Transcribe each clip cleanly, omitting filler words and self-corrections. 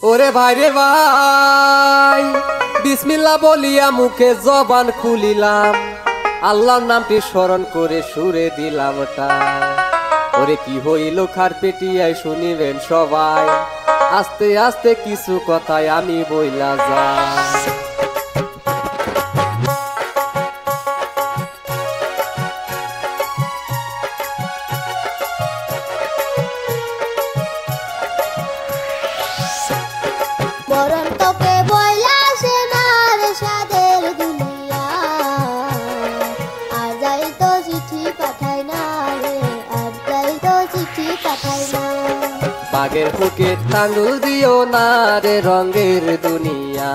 ওরে ভাই রে ভাই, বিসমিল্লাহ বলিয়া মুখে জবান খুলিলাম, আল্লাহর নামটি স্মরণ করে সুরে দিলাম টান। ওরে কি হইল খার পেটিয়ায় শুনিবেন সবাই, আস্তে আস্তে কিছু কথায় আমি বইলা যাই। বাগের বুকে টাঙ্গুল দিও না রে রঙের দুনিয়া,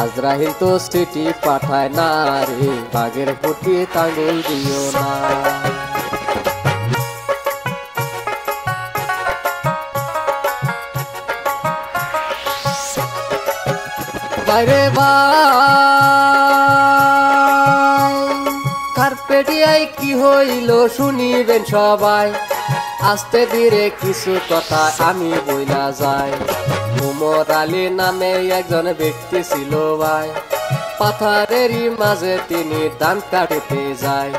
আজরাইল তো চিঠি পাঠায় না রে, বাগের বুকে টাঙ্গুল দিও না। বাইরে ভাই, কার্পেটিয়ায় কি হইল শুনিবেন সবাই, আস্তে ধীরে কিছু কথা আমি বইলা যাই। উমর আলী নামে একজন ব্যক্তি ছিল ভাই, পাথরেরই মাঝে তিনি ধান কাটিতে যায়।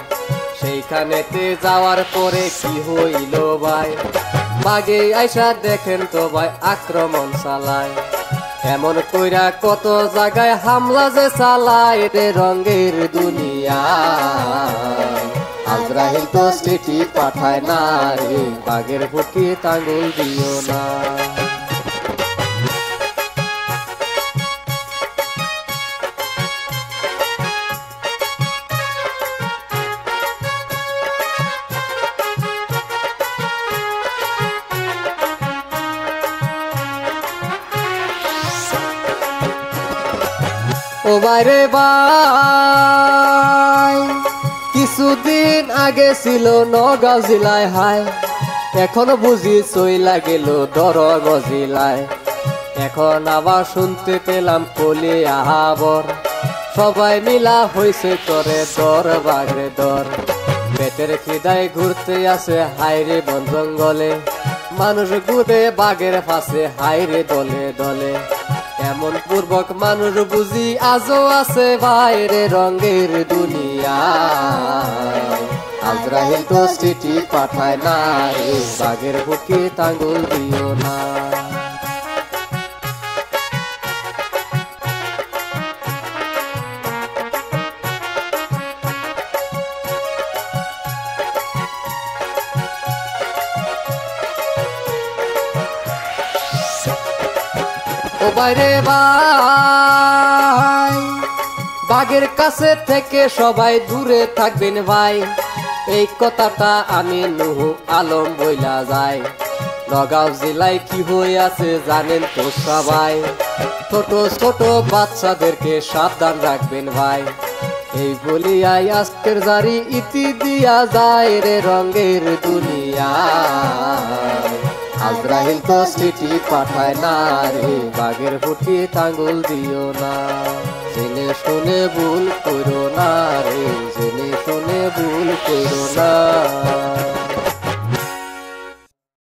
সেইখানেতে যাওয়ার পরে কি হইল ভাই, বাগে আইসা দেখেন তো ভাই আক্রমণ চালায়। এমন কইরা কত জায়গায় হামলা যে চালায় রে রঙের দুনিয়া, আজরাইল তো চিঠি পাঠায় না রে, বাগের বুকে টাঙ্গুল দিও না। ও বাইরে ভাই, কিছুদিন আগে ছিল নগাঁও জেলায় হায়, এখন বুঝি চইলা গেল দরগ জেলায়। এখন আবার শুনতে পেলাম কলি আহাবর, সবাই মিলা হইছে করে দর বাগরে দর। পেটের খিদায় ঘুরতে আসে হাইরে বন জঙ্গলে, মানুষ গুদে বাগের ফাঁসে হাইরে দলে দলে। এমন পূর্বক মানুষ বুঝি আজও আছে বাইরে রঙের দুনিয়া, আজরাইল তো চিঠি পাঠায় না রে, বাগের বুকে টাঙ্গুল দিও না। ও বাইরে ভাই, বাগের কাছে থেকে সবাই দূরে থাকবেন ভাই, এই কথাটা আমি নুহু আলম বইলা যাই। নগাঁও জেলায় কি হয়ে আছে জানেন তো সবাই, ছোট ছোট বাচ্চাদেরকে সাবধান রাখবেন ভাই। এই বলিয়াই আজকের জারি ইতি দিয়া যায় রে রঙের দুনিয়া, আজরাইল তো চিঠি পাঠায় না রে, বাগের বুকে টাঙ্গুল দিও না। জেনে শুনে ভুল করো না রে, জেনে শুনে ভুল করো না।